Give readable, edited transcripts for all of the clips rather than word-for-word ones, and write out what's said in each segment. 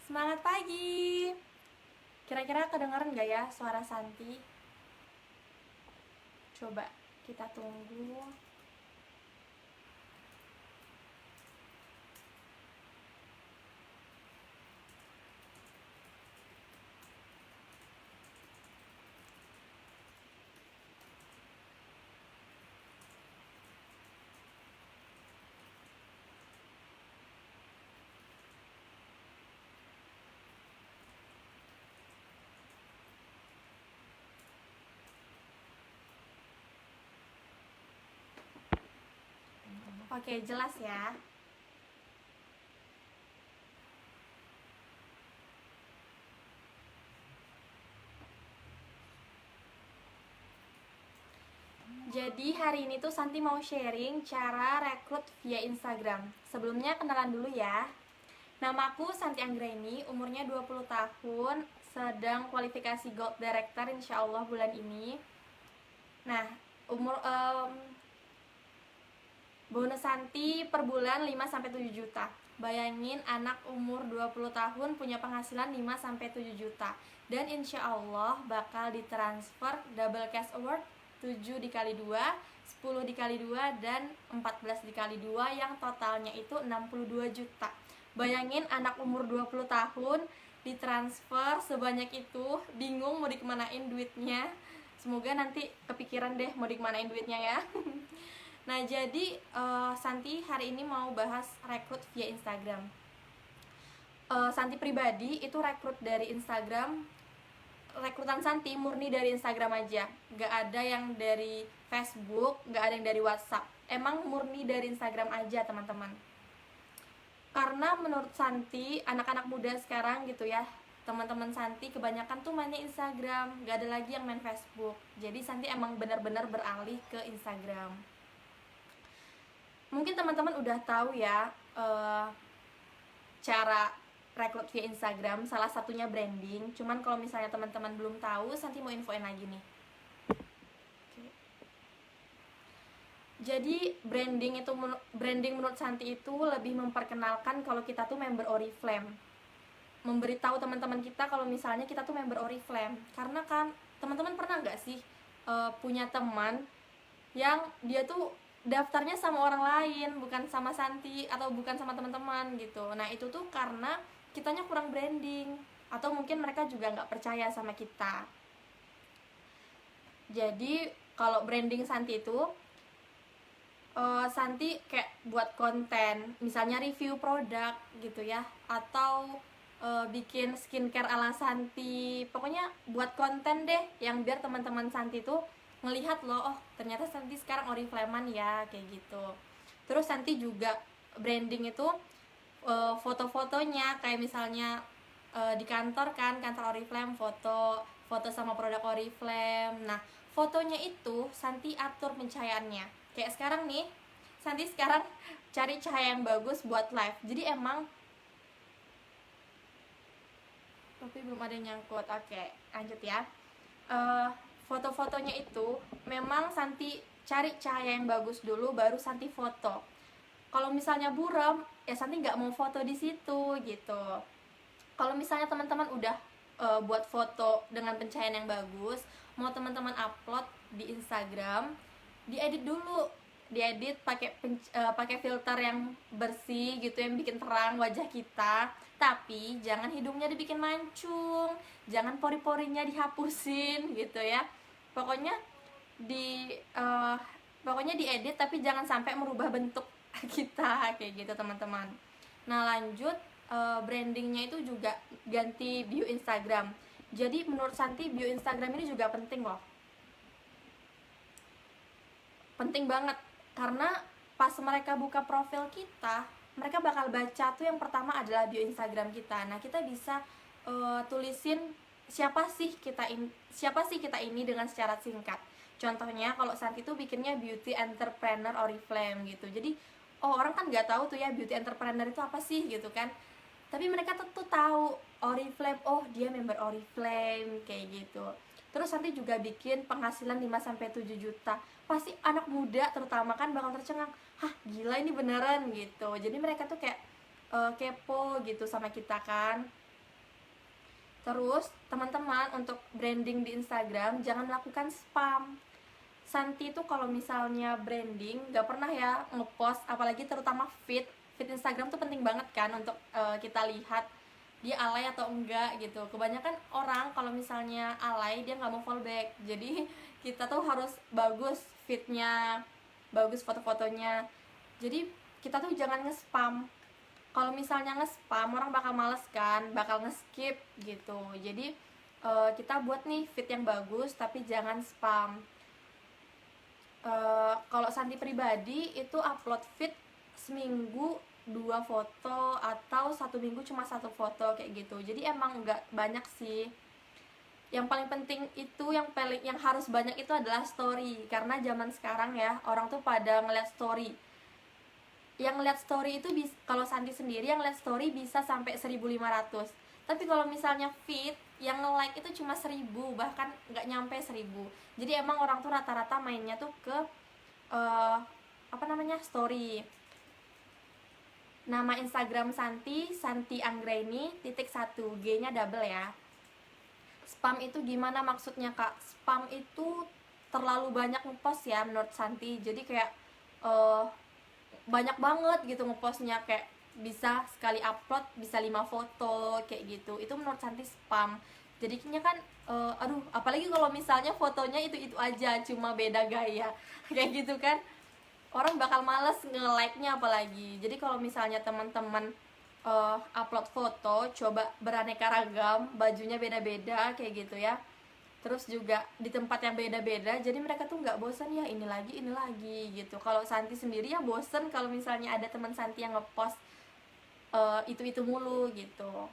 Semangat pagi. Kira-kira kedengeran gak ya suara Santi? Coba kita tunggu. Oke, jelas ya. Jadi hari ini tuh Santi mau sharing cara rekrut via Instagram. Sebelumnya kenalan dulu ya. Namaku Santi Anggraini, umurnya 20 tahun, sedang kualifikasi Gold Director insya Allah bulan ini. Nah, bonus Santi per bulan 5-7 juta. Bayangin anak umur 20 tahun punya penghasilan 5-7 juta. Dan insya Allah bakal ditransfer double cash award 7 dikali 2, 10 dikali 2, dan 14 dikali 2 yang totalnya itu 62 juta. Bayangin anak umur 20 tahun ditransfer sebanyak itu, bingung mau dikemanain duitnya. Semoga nanti kepikiran deh mau dikemanain duitnya ya. Nah, jadi Santi hari ini mau bahas rekrut via Instagram. Santi pribadi itu rekrut dari Instagram. Rekrutan Santi murni dari Instagram aja. Gak ada yang dari Facebook, gak ada yang dari WhatsApp. Emang murni dari Instagram aja, teman-teman. Karena menurut Santi, anak-anak muda sekarang gitu ya, teman-teman Santi kebanyakan tuh mainnya Instagram, gak ada lagi yang main Facebook. Jadi Santi emang benar-benar beralih ke Instagram. Mungkin teman-teman udah tahu ya cara rekrut via Instagram, salah satunya branding. Cuman kalau misalnya teman-teman belum tahu, Santi mau infoin lagi nih. Jadi branding menurut Santi itu lebih memperkenalkan kalau kita tuh member Oriflame. Memberitahu teman-teman kita kalau misalnya kita tuh member Oriflame. Karena kan teman-teman pernah nggak sih punya teman yang dia tuh daftarnya sama orang lain, bukan sama Santi atau bukan sama teman-teman gitu. Nah, itu tuh karena kitanya kurang branding, atau mungkin mereka juga nggak percaya sama kita. Jadi kalau branding Santi itu Santi kayak buat konten, misalnya review produk gitu ya, atau bikin skincare ala Santi. Pokoknya buat konten deh yang biar teman-teman Santi tuh ngelihat loh, oh ternyata Santi sekarang Oriflame-an ya, kayak gitu. Terus Santi juga branding itu foto-fotonya, kayak misalnya di kantor kan, kantor Oriflame, foto sama produk Oriflame. Nah, fotonya itu Santi atur pencahayaannya. Kayak sekarang nih, Santi sekarang cari cahaya yang bagus buat live. Jadi emang tapi belum ada yang nyangkut. Oke, lanjut ya. Foto-fotonya itu memang Santi cari cahaya yang bagus dulu, baru Santi foto. Kalau misalnya buram, ya Santi nggak mau foto di situ gitu. Kalau misalnya teman-teman udah buat foto dengan pencahayaan yang bagus, mau teman-teman upload di Instagram, diedit dulu, diedit pakai filter yang bersih gitu, yang bikin terang wajah kita. Tapi jangan hidungnya dibikin mancung, jangan pori-porinya dihapusin gitu ya. Pokoknya diedit tapi jangan sampai merubah bentuk kita kayak gitu, teman-teman. Nah, lanjut, brandingnya itu juga ganti bio Instagram. Jadi menurut Santi bio Instagram ini juga penting loh. Penting banget, karena pas mereka buka profil kita, mereka bakal baca tuh yang pertama adalah bio Instagram kita. Nah, kita bisa tulisin siapa sih kita ini dengan secara singkat. Contohnya kalau Santi tuh bikinnya beauty entrepreneur Oriflame gitu. Jadi orang kan nggak tahu tuh ya beauty entrepreneur itu apa sih gitu kan. Tapi mereka tuh tahu Oriflame, oh dia member Oriflame kayak gitu. Terus Santi juga bikin penghasilan 5-7 juta. Pasti anak muda terutama kan bakal tercengang, hah gila ini beneran gitu. Jadi mereka tuh kayak kepo gitu sama kita kan. Terus teman-teman, untuk branding di Instagram jangan melakukan spam. Santi itu kalau misalnya branding gak pernah ya ngepost, apalagi terutama feed Instagram tuh penting banget kan untuk kita lihat dia alay atau enggak gitu. Kebanyakan orang kalau misalnya alay dia nggak mau follow back, jadi kita tuh harus bagus feednya, bagus foto-fotonya. Jadi kita tuh jangan nge-spam. Kalau misalnya nge-spam orang bakal males kan, bakal nge-skip gitu. Jadi kita buat nih feed yang bagus tapi jangan spam. Kalau Santi pribadi itu upload feed seminggu 2 foto atau 1 minggu cuma 1 foto kayak gitu. Jadi emang nggak banyak sih. Yang paling penting itu yang harus banyak itu adalah story, karena zaman sekarang ya orang tuh pada ngeliat story. Yang ngeliat story itu kalau Santi sendiri yang ngeliat story bisa sampai 1.500. Tapi kalau misalnya feed yang nge-like itu cuma 1.000, bahkan nggak nyampe 1.000. Jadi emang orang tuh rata-rata mainnya tuh ke story. Nama Instagram Santi, Santi Anggraini _1, G-nya double ya. Spam itu gimana maksudnya kak? Spam itu terlalu banyak ngepost ya menurut Santi. Jadi kayak banyak banget gitu ngepostnya, kayak bisa sekali upload bisa 5 foto kayak gitu. Itu menurut Santi spam. Jadinya kan apalagi kalau misalnya fotonya itu aja cuma beda gaya kayak gitu kan, orang bakal males nge-like-nya apalagi. Jadi kalau misalnya teman-teman upload foto coba beraneka ragam, bajunya beda-beda kayak gitu ya, terus juga di tempat yang beda-beda, jadi mereka tuh nggak bosan ya ini lagi gitu. Kalau Santi sendiri ya bosen kalau misalnya ada teman Santi yang ngepost itu mulu gitu.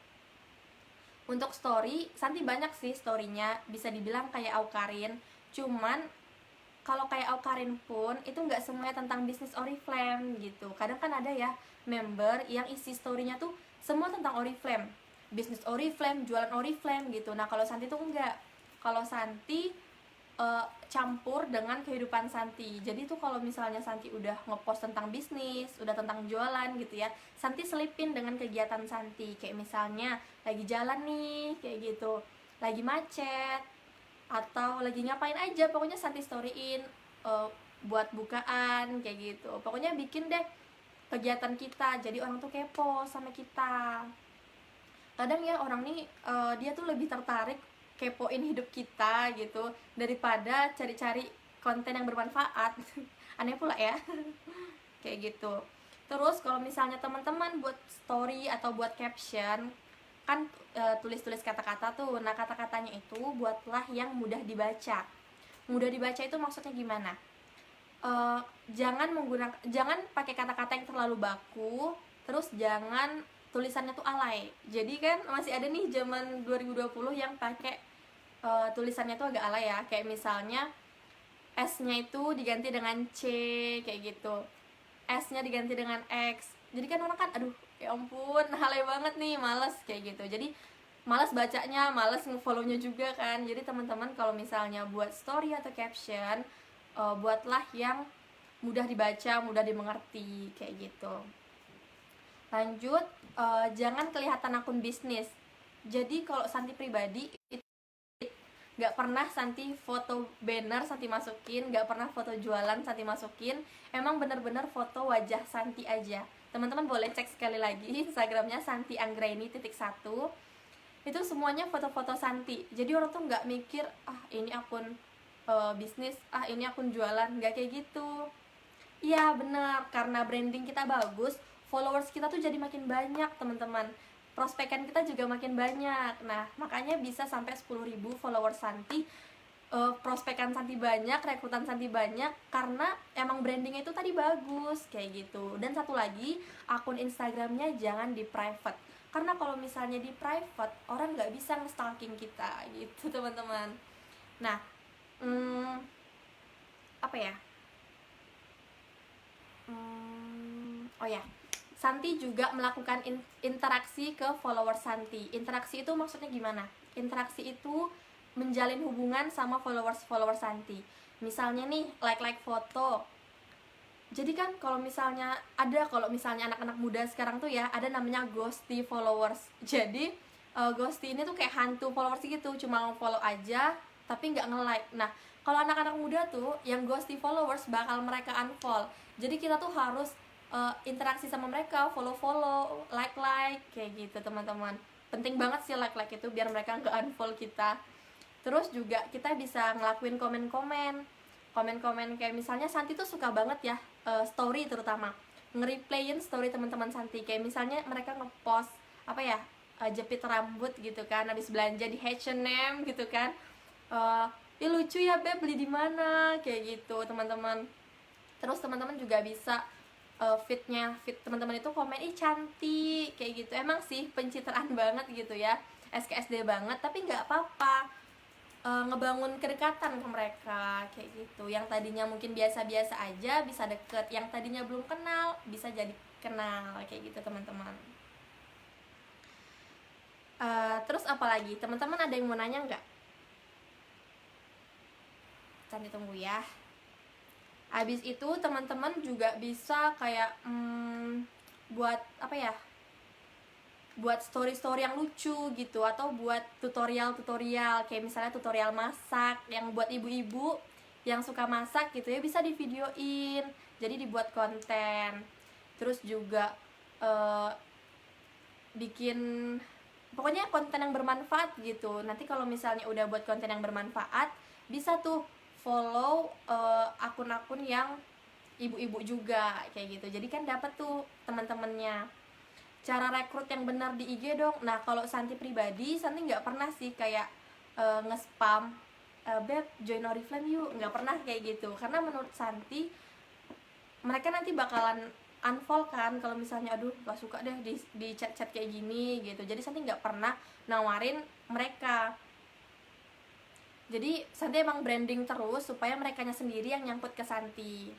Untuk story, Santi banyak sih storynya, bisa dibilang kayak Aukarin. Cuman kalau kayak Aukarin pun itu nggak semuanya tentang bisnis Oriflame gitu. Kadang kan ada ya member yang isi storynya tuh semua tentang Oriflame, bisnis Oriflame, jualan Oriflame gitu. Nah kalau Santi tuh enggak. Kalau Santi campur dengan kehidupan Santi. Jadi tuh kalau misalnya Santi udah ngepost tentang bisnis, udah tentang jualan gitu ya, Santi selipin dengan kegiatan Santi. Kayak misalnya lagi jalan nih, kayak gitu, lagi macet, atau lagi ngapain aja, pokoknya Santi storyin buat bukaan kayak gitu. Pokoknya bikin deh kegiatan kita, jadi orang tuh kepo sama kita. Kadang ya orang nih dia tuh lebih tertarik kepoin hidup kita gitu daripada cari-cari konten yang bermanfaat. Aneh pula ya. Kayak gitu. Terus kalau misalnya teman-teman buat story atau buat caption kan tulis-tulis kata-kata tuh. Nah kata-katanya itu buatlah yang mudah dibaca. Mudah dibaca itu maksudnya gimana? Jangan pakai kata-kata yang terlalu baku, terus jangan tulisannya tuh alay. Jadi kan masih ada nih zaman 2020 yang pakai tulisannya tuh agak alay ya, kayak misalnya S-nya itu diganti dengan C kayak gitu, S-nya diganti dengan X. Jadi kan orang kan aduh ya ampun alay banget nih, males kayak gitu. Jadi males bacanya, males nge-follow-nya juga kan. Jadi teman-teman kalau misalnya buat story atau caption buatlah yang mudah dibaca, mudah dimengerti kayak gitu. Lanjut, jangan kelihatan akun bisnis. Jadi kalau Santi pribadi itu gak pernah Santi foto banner Santi masukin, gak pernah foto jualan Santi masukin. Emang bener-bener foto wajah Santi aja. Teman-teman boleh cek sekali lagi Instagramnya Santi Anggraini _1. Itu semuanya foto-foto Santi. Jadi orang tuh gak mikir ini akun bisnis, ini akun jualan, gak kayak gitu. Iya bener, karena branding kita bagus, followers kita tuh jadi makin banyak teman-teman, prospekan kita juga makin banyak. Nah makanya bisa sampai 10.000 followers Santi, prospekan Santi banyak, rekrutan Santi banyak, karena emang brandingnya itu tadi bagus kayak gitu. Dan satu lagi, akun Instagramnya jangan di private, karena kalau misalnya di private orang nggak bisa nge-stalking kita gitu teman-teman. Nah apa ya, oh ya, Santi juga melakukan interaksi ke follower Santi. Interaksi itu maksudnya gimana? Interaksi itu menjalin hubungan sama followers Santi. Misalnya nih, like foto. Jadi kan kalau misalnya anak-anak muda sekarang tuh ya ada namanya ghosty followers. Jadi Ghosty ini tuh kayak hantu followers gitu, cuma follow aja tapi nggak nge-like. Nah, kalau anak-anak muda tuh yang ghosty followers bakal mereka unfollow. Jadi kita tuh harus interaksi sama mereka, follow-follow, like-like kayak gitu teman-teman. Penting banget sih like-like itu biar mereka nggak unfollow kita. Terus juga kita bisa ngelakuin komen-komen kayak misalnya Santi tuh suka banget ya story, terutama nge-replayin story teman-teman Santi. Kayak misalnya mereka ngepost apa ya, jepit rambut gitu kan, habis belanja di H&M gitu kan, ih lucu ya Beb, beli di mana, kayak gitu teman-teman. Terus teman-teman juga bisa fit teman-teman itu komen ih cantik kayak gitu. Emang sih pencitraan banget gitu ya, SKSD banget, tapi nggak apa-apa, ngebangun kedekatan ke mereka kayak gitu. Yang tadinya mungkin biasa-biasa aja bisa deket, yang tadinya belum kenal bisa jadi kenal kayak gitu teman-teman. Terus apa lagi teman-teman, ada yang mau nanya nggak? Nanti tunggu ya. Habis itu teman-teman juga bisa kayak buat apa ya, buat story-story yang lucu gitu, atau buat tutorial-tutorial kayak misalnya tutorial masak yang buat ibu-ibu yang suka masak gitu ya, bisa di videoin jadi dibuat konten. Terus juga bikin pokoknya konten yang bermanfaat gitu. Nanti kalau misalnya udah buat konten yang bermanfaat, bisa tuh follow akun-akun yang ibu-ibu juga kayak gitu. Jadi kan dapat tuh teman-temannya. Cara rekrut yang benar di IG dong. Nah, kalau Santi pribadi, Santi nggak pernah sih kayak nge-spam, Beb join Oriflame yuk, nggak pernah kayak gitu. Karena menurut Santi mereka nanti bakalan unfollow kan kalau misalnya aduh gak suka deh di chat-chat kayak gini gitu. Jadi Santi nggak pernah nawarin mereka. Jadi Santi emang branding terus supaya merekanya sendiri yang nyangkut ke Santi.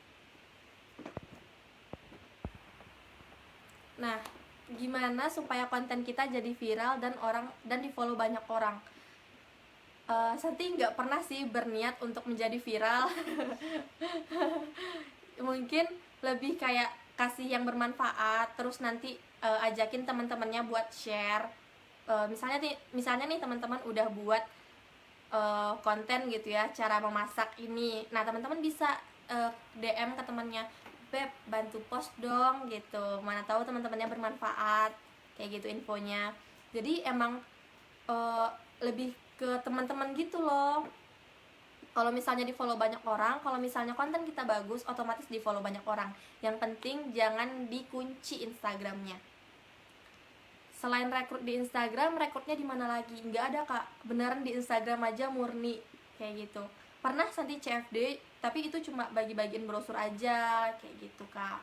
Nah, gimana supaya konten kita jadi viral dan di follow banyak orang? Santi nggak pernah sih berniat untuk menjadi viral. Mungkin lebih kayak kasih yang bermanfaat, terus nanti ajakin teman-temannya buat share. Misalnya nih teman-teman udah buat konten gitu ya, cara memasak ini. Nah, teman-teman bisa DM ke temannya, Beb bantu post dong gitu. Mana tahu teman-temannya bermanfaat kayak gitu infonya. Jadi emang lebih ke teman-teman gitu loh. Kalau misalnya di follow banyak orang, kalau misalnya konten kita bagus, otomatis di follow banyak orang. Yang penting jangan dikunci Instagramnya. Selain rekrut di Instagram, rekrutnya di mana lagi? Nggak ada kak, beneran di Instagram aja murni kayak gitu. Pernah Santi CFD, tapi itu cuma bagi-bagiin brosur aja kayak gitu kak.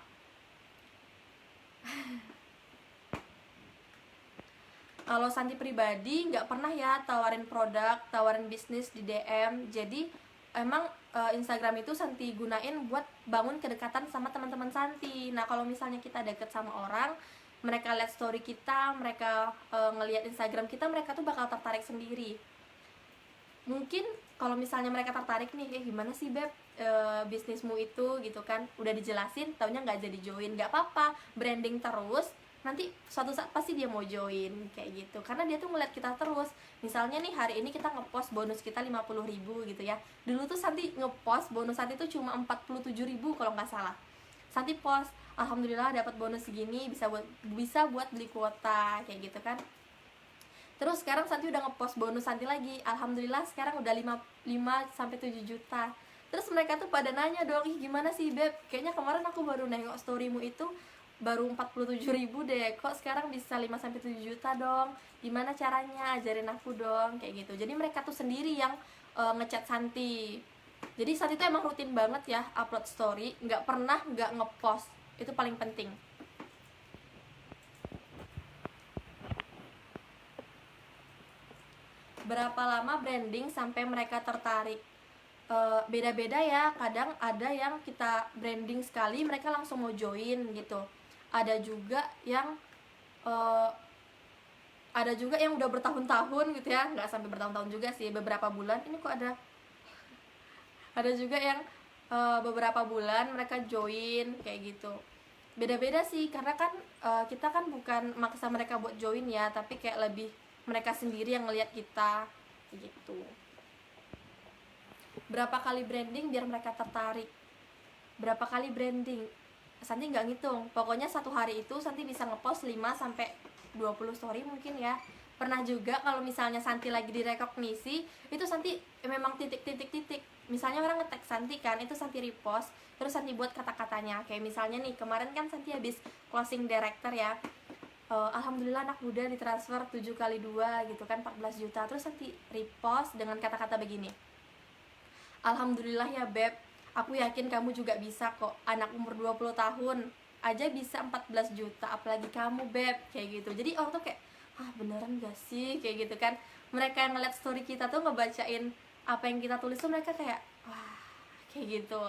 Kalau Santi pribadi nggak pernah ya tawarin produk, tawarin bisnis di DM. Jadi emang Instagram itu Santi gunain buat bangun kedekatan sama teman-teman Santi. Nah, kalau misalnya kita deket sama orang, mereka lihat story kita, mereka ngelihat Instagram kita, mereka tuh bakal tertarik sendiri. Mungkin kalau misalnya mereka tertarik nih, gimana sih Beb bisnismu itu gitu kan, udah dijelasin, taunya nggak jadi join. Nggak apa-apa, branding terus, nanti suatu saat pasti dia mau join kayak gitu, karena dia tuh ngeliat kita terus. Misalnya nih hari ini kita ngepost bonus kita 50.000 gitu ya. Dulu tuh Santi ngepost bonus Santi tuh cuma 47.000 kalau nggak salah. Santi post, alhamdulillah dapat bonus segini, bisa buat beli kuota kayak gitu kan. Terus sekarang Santi udah ngepost bonus Santi lagi, alhamdulillah sekarang udah 5-7 juta. Terus mereka tuh pada nanya dong, ih gimana sih Beb, kayaknya kemarin aku baru nengok storymu itu baru 47.000 deh, kok sekarang bisa 5-7 juta dong, gimana caranya, ajarin aku dong kayak gitu. Jadi mereka tuh sendiri yang ngechat Santi. Jadi Santi tuh emang rutin banget ya upload story, nggak pernah nggak ngepost, itu paling penting. Berapa lama branding sampai mereka tertarik? Beda-beda ya, kadang ada yang kita branding sekali mereka langsung mau join gitu. Ada juga yang udah bertahun-tahun gitu ya, nggak sampai bertahun-tahun juga sih, beberapa bulan. Ini kok ada juga yang beberapa bulan mereka join kayak gitu. Beda-beda sih, karena kan kita kan bukan maksa mereka buat join ya, tapi kayak lebih mereka sendiri yang ngelihat kita gitu. Berapa kali branding biar mereka tertarik? Berapa kali branding? Santi nggak ngitung, pokoknya satu hari itu Santi bisa ngepost 5-20 story mungkin ya. Pernah juga kalau misalnya Santi lagi direkognisi, itu Santi memang titik. Misalnya orang nge-tag Santi kan, itu Santi repost, terus Santi buat kata-katanya. Kayak misalnya nih, kemarin kan Santi habis closing director ya. Alhamdulillah anak muda ditransfer 7x2 gitu kan, 14 juta. Terus Santi repost dengan kata-kata begini. Alhamdulillah ya Beb, aku yakin kamu juga bisa kok. Anak umur 20 tahun aja bisa 14 juta, apalagi kamu Beb, kayak gitu. Jadi orang tuh kayak, beneran gak sih, kayak gitu kan. Mereka yang ngeliat story kita tuh ngebacain apa yang kita tulis tuh mereka kayak, wah, kayak gitu.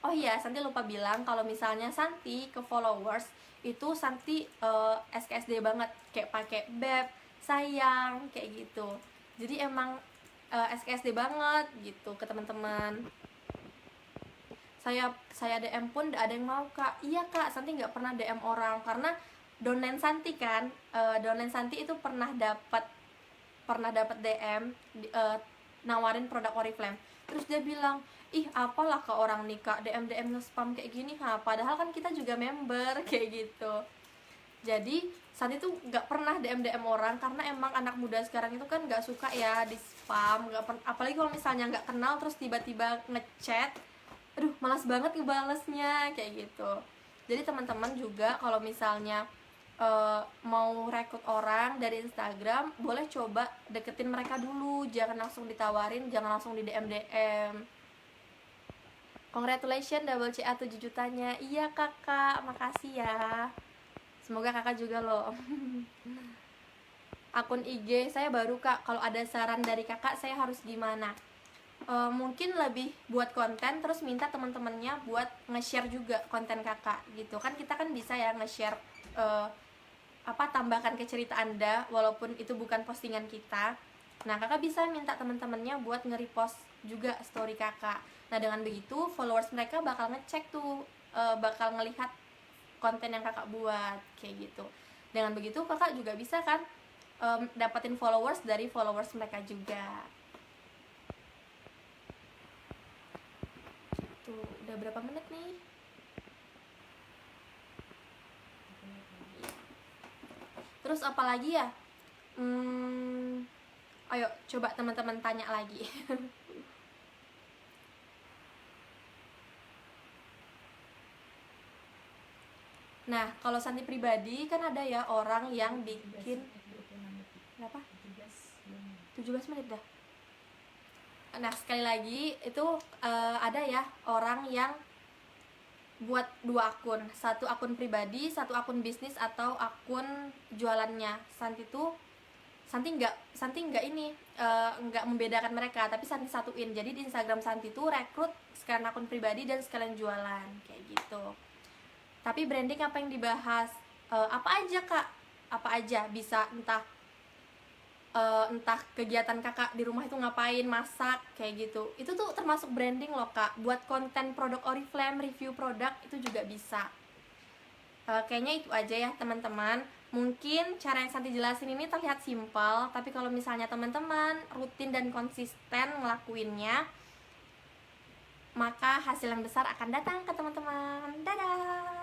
Oh iya, Santi lupa bilang kalau misalnya Santi ke followers itu Santi SKSD banget, kayak pakai Beb, sayang, kayak gitu. Jadi emang SKSD banget gitu ke teman-teman. Saya DM pun gak ada yang mau Kak. Iya Kak, Santi nggak pernah DM orang karena downline Santi kan, downline Santi itu pernah dapat DM nawarin produk Oriflame. Terus dia bilang, ih apalah ke orang nih Kak, DM nge-spam kayak gini padahal kan kita juga member kayak gitu. Jadi Santi tuh nggak pernah DM orang karena emang anak muda sekarang itu kan nggak suka ya di spam, apalagi kalau misalnya nggak kenal terus tiba-tiba ngechat, aduh malas banget ngebalesnya kayak gitu. Jadi teman-teman juga kalau misalnya mau rekrut orang dari Instagram, boleh coba deketin mereka dulu, jangan langsung ditawarin, jangan langsung di DM. Congratulations double CA 7 jutanya. Iya kakak, makasih ya. Semoga kakak juga loh. Akun IG saya baru Kak, kalau ada saran dari kakak saya harus gimana? Mungkin lebih buat konten, terus minta teman-temannya buat nge-share juga konten kakak gitu kan. Kita kan bisa ya nge-share tambahkan ke cerita Anda walaupun itu bukan postingan kita. Nah kakak bisa minta teman-temannya buat nge-repost juga story kakak. Nah dengan begitu followers mereka bakal ngecek tuh, bakal ngelihat konten yang kakak buat kayak gitu. Dengan begitu kakak juga bisa kan dapetin followers dari followers mereka juga. Tuh udah berapa menit nih? Terus apa lagi ya? Ayo coba teman-teman tanya lagi. Nah kalau Santi pribadi kan ada ya orang yang bikin berapa? 17 menit dah. Nah sekali lagi itu ada ya orang yang buat 2 akun, satu akun pribadi, satu akun bisnis atau akun jualannya. Santi nggak ini nggak membedakan mereka, tapi Santi satuin. Jadi di Instagram Santi tuh rekrut sekalian akun pribadi dan sekalian jualan kayak gitu. Tapi branding apa yang dibahas? Apa aja Kak? Apa aja, bisa entah kegiatan kakak di rumah itu ngapain, masak kayak gitu. Itu tuh termasuk branding loh Kak. Buat konten produk Oriflame, review produk itu juga bisa. Kayaknya itu aja ya teman-teman. Mungkin cara yang Santi jelasin ini terlihat simpel, tapi kalau misalnya teman-teman rutin dan konsisten ngelakuinnya, maka hasil yang besar akan datang ke teman-teman. Dadah.